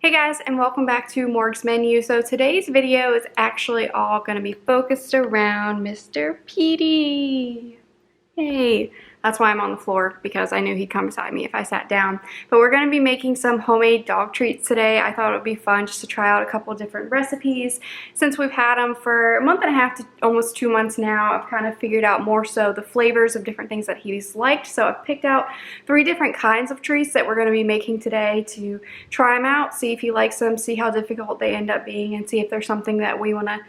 Hey guys, and welcome back to Morgs Menu. So today's video is actually all going to be focused around Mr. Petey. Hey, that's why I'm on the floor, because I knew he'd come beside me if I sat down. But we're going to be making some homemade dog treats today. I thought it would be fun just to try out a couple of different recipes. Since we've had them for a month and a half to almost 2 months now, I've kind of figured out more so the flavors of different things that he's liked. So I've picked out 3 different kinds of treats that we're going to be making today to try them out, see if he likes them, see how difficult they end up being, and see if there's something that we want to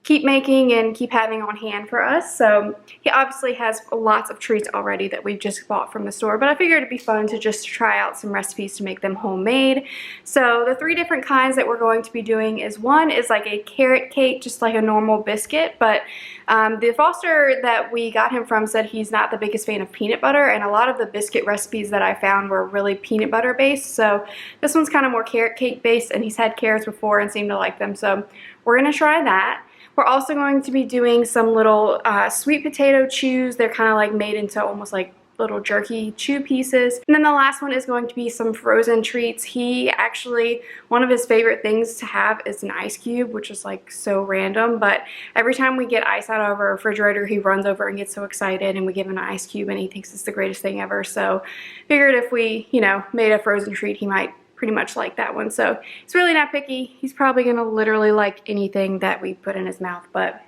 keep making and keep having on hand for us. So he obviously has lots of treats already that we've just bought from the store, but I figured it'd be fun to just try out some recipes to make them homemade. So the 3 different kinds that we're going to be doing is, one is like a carrot cake, just like a normal biscuit, but the foster that we got him from said he's not the biggest fan of peanut butter, and a lot of the biscuit recipes that I found were really peanut butter based. So this one's kind of more carrot cake based, and he's had carrots before and seemed to like them. So we're gonna try that. We're also going to be doing some little sweet potato chews. They're kind of like made into almost like little jerky chew pieces. And then the last one is going to be some frozen treats. He actually, one of his favorite things to have is an ice cube, which is like so random, but every time we get ice out of our refrigerator, he runs over and gets so excited, and we give him an ice cube and he thinks it's the greatest thing ever. So figured if we, made a frozen treat, he might pretty much like that one. So he's really not picky. He's probably gonna literally like anything that we put in his mouth, but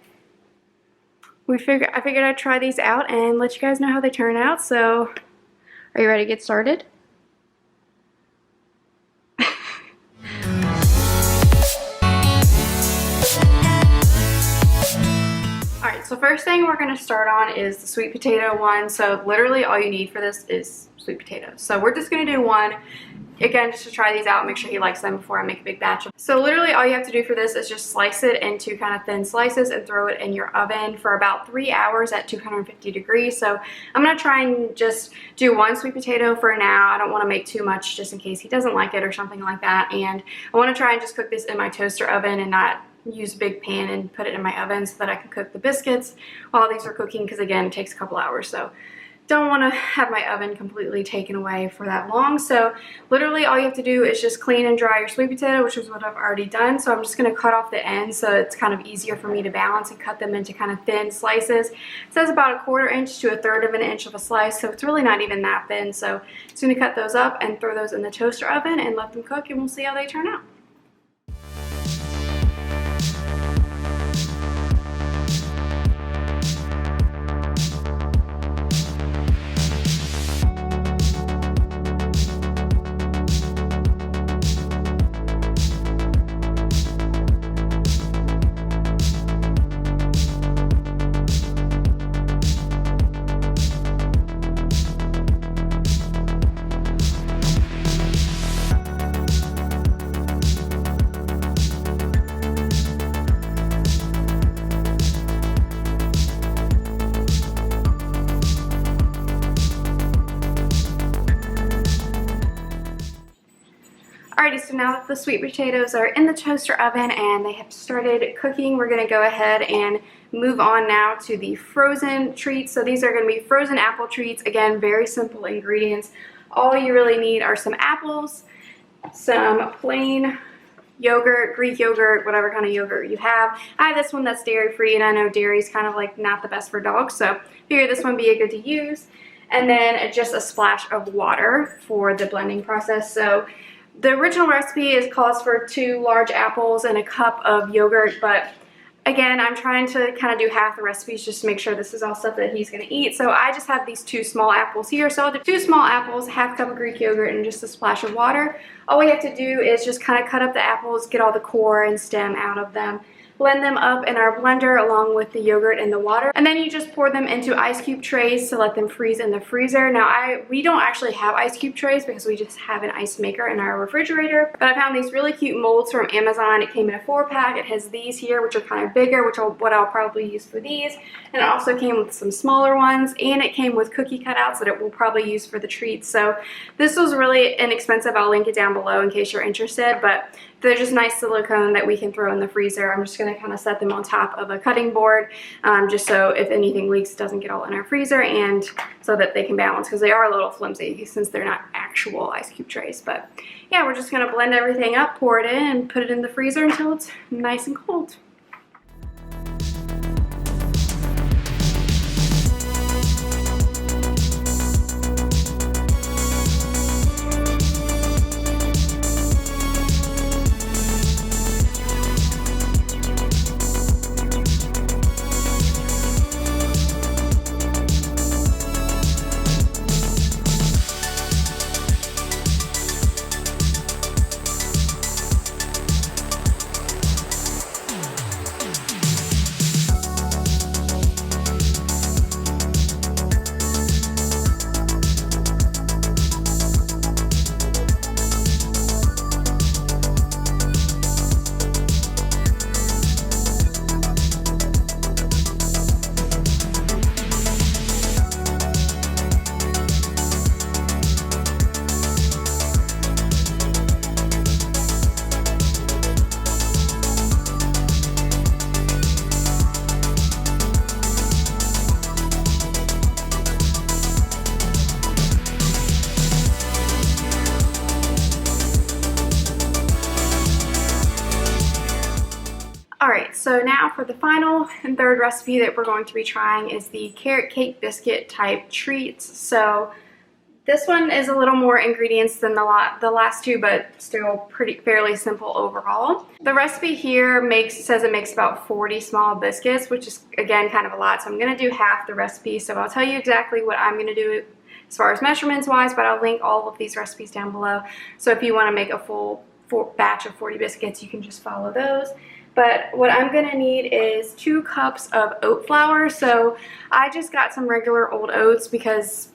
I figured I'd try these out and let you guys know how they turn out. So are you ready to get started? Alright, so first thing we're going to start on is the sweet potato one. So literally all you need for this is sweet potatoes. So we're just going to do one, again, just to try these out and make sure he likes them before I make a big batch of them. So literally all you have to do for this is just slice it into kind of thin slices and throw it in your oven for about 3 hours at 250 degrees. So I'm going to try and just do 1 sweet potato for now. I don't want to make too much just in case he doesn't like it or something like that. And I want to try and just cook this in my toaster oven and not use a big pan and put it in my oven so that I can cook the biscuits while these are cooking, because again, it takes a couple hours. So don't want to have my oven completely taken away for that long. So literally all you have to do is just clean and dry your sweet potato, which is what I've already done. So I'm just going to cut off the ends so it's kind of easier for me to balance and cut them into kind of thin slices. It says about 1/4 inch to 1/3 of an inch of a slice, so it's really not even that thin. So I'm just going to cut those up and throw those in the toaster oven and let them cook, and we'll see how they turn out. Alrighty, so now that the sweet potatoes are in the toaster oven and they have started cooking, we're going to go ahead and move on now to the frozen treats. So these are going to be frozen apple treats. Again, very simple ingredients. All you really need are some apples, some plain yogurt, Greek yogurt, whatever kind of yogurt you have. I have this one that's dairy free, and I know dairy is kind of like not the best for dogs, so I figured this one would be good to use. And then just a splash of water for the blending process. So the original recipe calls for 2 large apples and a cup of yogurt, but again, I'm trying to kind of do half the recipes just to make sure this is all stuff that he's going to eat. So I just have these 2 small apples here. So I'll do 2 small apples, half cup of Greek yogurt, and just a splash of water. All we have to do is just kind of cut up the apples, get all the core and stem out of them, blend them up in our blender along with the yogurt and the water, and then you just pour them into ice cube trays to let them freeze in the freezer. Now we don't actually have ice cube trays because we just have an ice maker in our refrigerator, but I found these really cute molds from Amazon. It came in a 4-pack. It has these here, which are kind of bigger, which are what I'll probably use for these, and it also came with some smaller ones, and it came with cookie cutouts that it will probably use for the treats. So this was really inexpensive. I'll link it down below in case you're interested, but they're just nice silicone that we can throw in the freezer. I'm just going to kind of set them on top of a cutting board, just so if anything leaks, it doesn't get all in our freezer, and so that they can balance, because they are a little flimsy since they're not actual ice cube trays. But yeah, we're just going to blend everything up, pour it in, and put it in the freezer until it's nice and cold. Alright, so now for the final and third recipe that we're going to be trying is the carrot cake biscuit type treats. So this one is a little more ingredients than the last two, but still fairly simple overall. The recipe here says it makes about 40 small biscuits, which is again kind of a lot. So I'm going to do half the recipe. So I'll tell you exactly what I'm going to do as far as measurements wise, but I'll link all of these recipes down below. So if you want to make a full batch of 40 biscuits, you can just follow those. But what I'm going to need is 2 cups of oat flour. So I just got some regular old oats because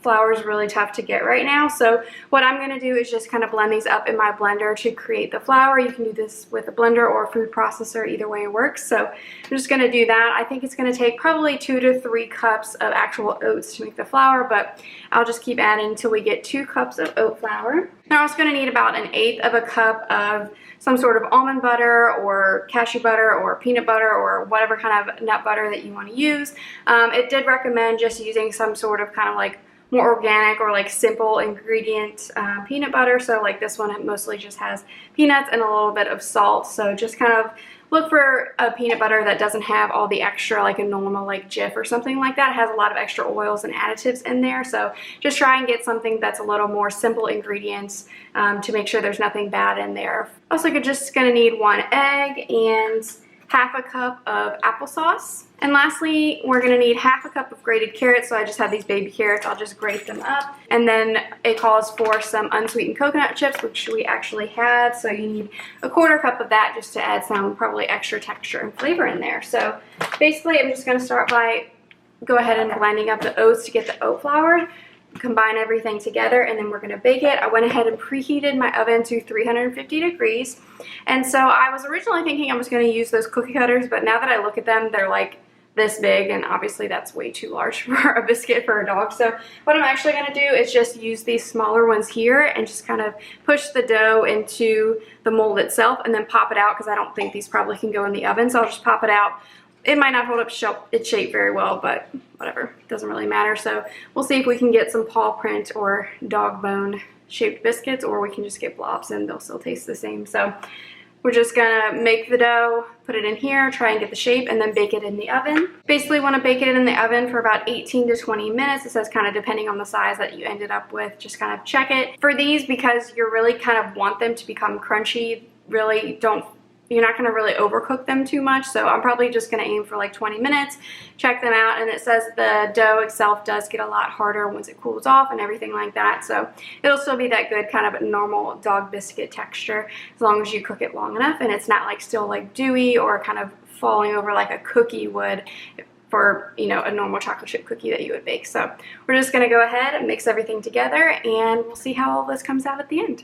flour is really tough to get right now. So what I'm going to do is just kind of blend these up in my blender to create the flour. You can do this with a blender or a food processor, either way works. So I'm just going to do that. I think it's going to take probably 2 to 3 cups of actual oats to make the flour, but I'll just keep adding until we get 2 cups of oat flour. Now I'm also going to need about 1/8 of a cup of some sort of almond butter or cashew butter or peanut butter or whatever kind of nut butter that you want to use. It did recommend just using some sort of kind of like more organic or like simple ingredient peanut butter. So like this one, it mostly just has peanuts and a little bit of salt. So just kind of look for a peanut butter that doesn't have all the extra, like a normal like Jif or something like that. It has a lot of extra oils and additives in there. So just try and get something that's a little more simple ingredients to make sure there's nothing bad in there. Also, you're just gonna need 1 egg and half a cup of applesauce. And lastly, we're going to need half a cup of grated carrots. So I just have these baby carrots. I'll just grate them up. And then it calls for some unsweetened coconut chips, which we actually had. So you need 1/4 cup of that just to add some probably extra texture and flavor in there. So basically, I'm just going to start by go ahead and blending up the oats to get the oat flour. Combine everything together, and then we're going to bake it. I went ahead and preheated my oven to 350 degrees. And so I was originally thinking I was going to use those cookie cutters, but now that I look at them, they're like this big, and obviously that's way too large for a biscuit for a dog. So what I'm actually going to do is just use these smaller ones here and just kind of push the dough into the mold itself and then pop it out, because I don't think these probably can go in the oven. So I'll just pop it out. It might not hold up its shape very well, but whatever, it doesn't really matter. So we'll see if we can get some paw print or dog bone shaped biscuits, or we can just get blobs and they'll still taste the same. So we're just gonna make the dough, put it in here, try and get the shape, and then bake it in the oven. Basically want to bake it in the oven for about 18 to 20 minutes. It says kind of depending on the size that you ended up with, just kind of check it. For these, because you really kind of want them to become crunchy, you're not going to really overcook them too much, so I'm probably just going to aim for like 20 minutes, check them out, and it says the dough itself does get a lot harder once it cools off and everything like that, so it'll still be that good kind of normal dog biscuit texture as long as you cook it long enough and it's not like still like dewy or kind of falling over like a cookie would for, you know, a normal chocolate chip cookie that you would bake. So we're just going to go ahead and mix everything together, and we'll see how all this comes out at the end.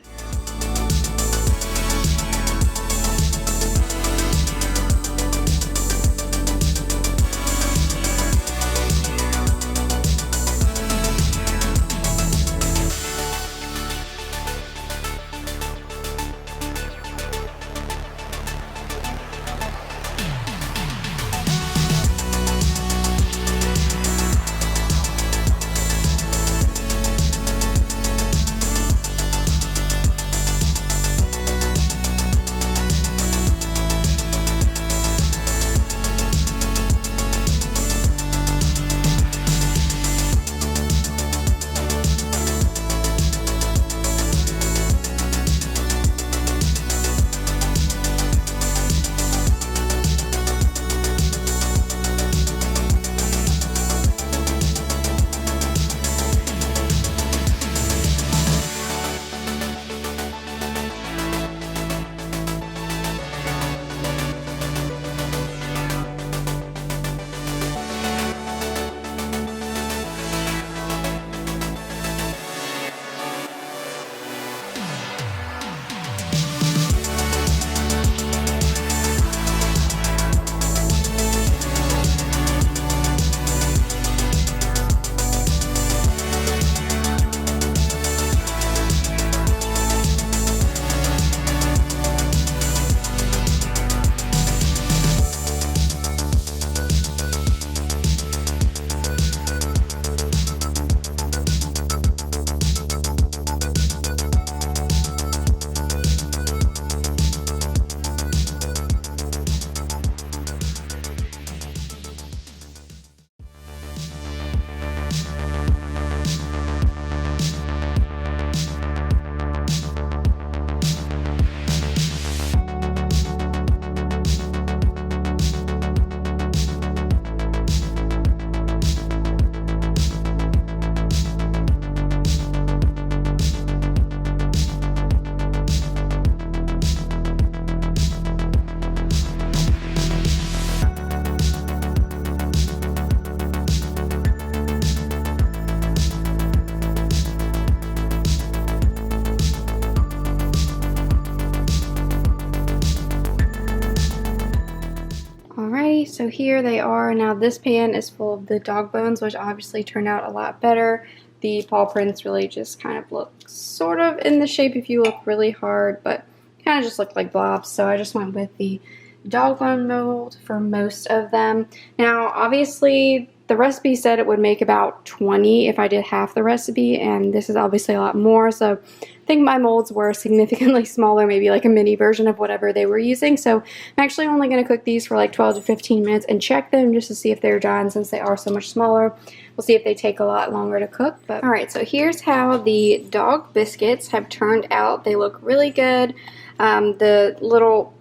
Alrighty, so here they are. Now this pan is full of the dog bones, which obviously turned out a lot better. The paw prints really just kind of look sort of in the shape if you look really hard, but kind of just look like blobs. So I just went with the dog bone mold for most of them. Now obviously the recipe said it would make about 20 if I did half the recipe, and this is obviously a lot more, so I think my molds were significantly smaller, maybe like a mini version of whatever they were using. So I'm actually only going to cook these for like 12 to 15 minutes and check them just to see if they're done, since they are so much smaller. We'll see if they take a lot longer to cook. But alright, so here's how the dog biscuits have turned out. They look really good. The little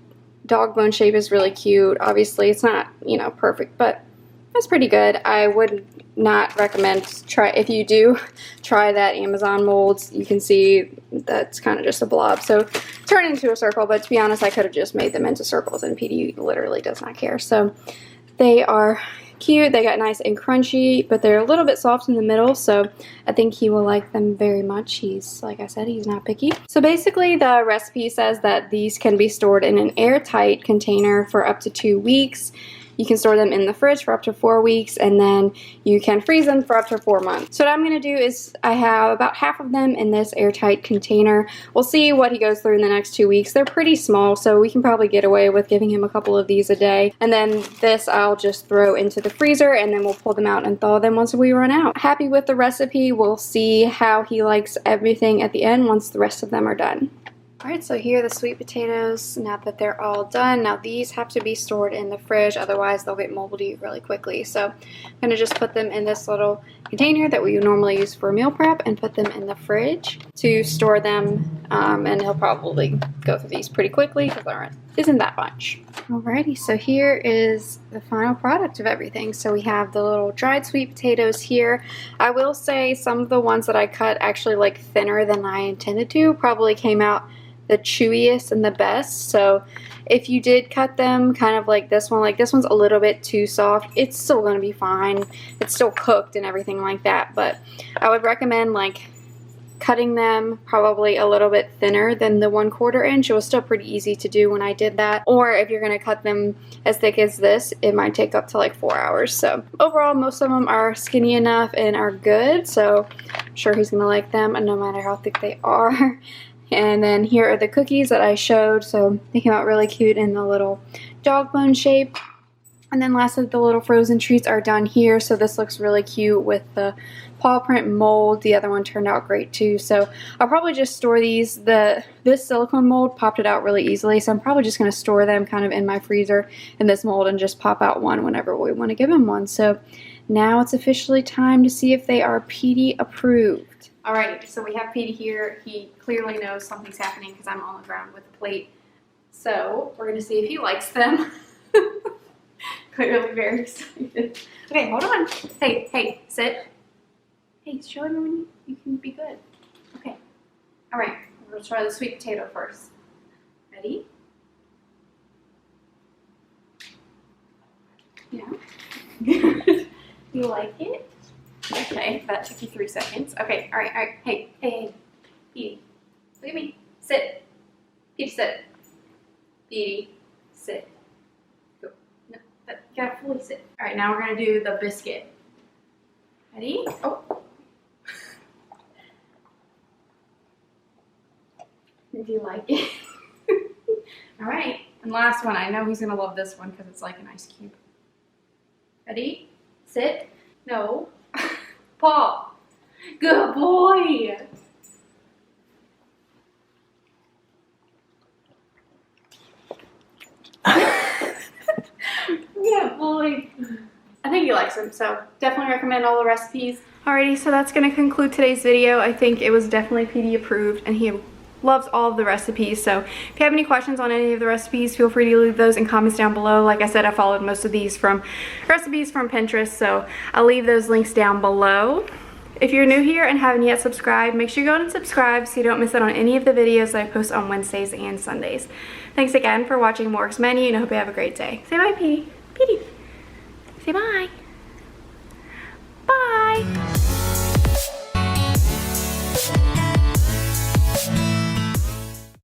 dog bone shape is really cute. Obviously it's not, you know, perfect, but it's pretty good. I would not recommend if you do try that Amazon molds. You can see that's kind of just a blob, so turn it into a circle, but to be honest I could have just made them into circles, and Petey literally does not care. So they are cute. They got nice and crunchy, but they're a little bit soft in the middle, so I think he will like them very much. He's, like I said, he's not picky. So basically the recipe says that these can be stored in an airtight container for up to 2 weeks. You can store them in the fridge for up to 4 weeks, and then you can freeze them for up to 4 months. So what I'm going to do is I have about half of them in this airtight container. We'll see what he goes through in the next 2 weeks. They're pretty small, so we can probably get away with giving him a couple of these a day. And then this I'll just throw into the freezer, and then we'll pull them out and thaw them once we run out. Happy with the recipe. We'll see how he likes everything at the end once the rest of them are done. Alright, so here are the sweet potatoes now that they're all done. Now these have to be stored in the fridge, otherwise they'll get moldy really quickly. So I'm going to just put them in this little container that we normally use for meal prep and put them in the fridge to store them, and he'll probably go through these pretty quickly because there isn't that much. Alrighty, so here is the final product of everything. So we have the little dried sweet potatoes here. I will say some of the ones that I cut actually like thinner than I intended to, probably came out the chewiest and the best. So if you did cut them kind of like this one's a little bit too soft, it's still going to be fine. It's still cooked and everything like that, but I would recommend like cutting them probably a little bit thinner than the 1/4 inch. It was still pretty easy to do when I did that. Or if you're going to cut them as thick as this, it might take up to like 4 hours. So overall, most of them are skinny enough and are good, so I'm sure he's going to like them, and no matter how thick they are. And then here are the cookies that I showed. So they came out really cute in the little dog bone shape. And then lastly, the little frozen treats are done here. So this looks really cute with the paw print mold. The other one turned out great too. So I'll probably just store these. This silicone mold popped it out really easily. So I'm probably just going to store them kind of in my freezer in this mold and just pop out one whenever we want to give him one. So now it's officially time to see if they are Petey approved. Alright, so we have Petey here. He clearly knows something's happening because I'm on the ground with the plate. So we're going to see if he likes them. Clearly very excited. Okay, hold on. Hey, sit. Hey, show him when you can be good. Okay. Alright, we're going to try the sweet potato first. Ready? Yeah. You like it? Okay, that took you 3 seconds. Okay, alright. Hey, Petey, look at me. Sit. Petey, sit. Petey, sit. Go. No, you gotta fully sit. Alright, now we're gonna do the biscuit. Ready? Oh. If you like it. Alright, and last one. I know he's gonna love this one because it's like an ice cube. Ready? Sit. No. Paw. Good boy. Good boy. I think he likes them, so definitely recommend all the recipes. Alrighty, so that's going to conclude today's video. I think it was definitely Petey approved, and he loves all of the recipes. So if you have any questions on any of the recipes, feel free to leave those in comments down below. Like I said, I followed most of these from recipes from Pinterest, so I'll leave those links down below. If you're new here and haven't yet subscribed, make sure you go and subscribe so you don't miss out on any of the videos that I post on Wednesdays and Sundays. Thanks again for watching Morgs Menu, and I hope you have a great day. Say bye, Petey. Petey. Say bye. Bye.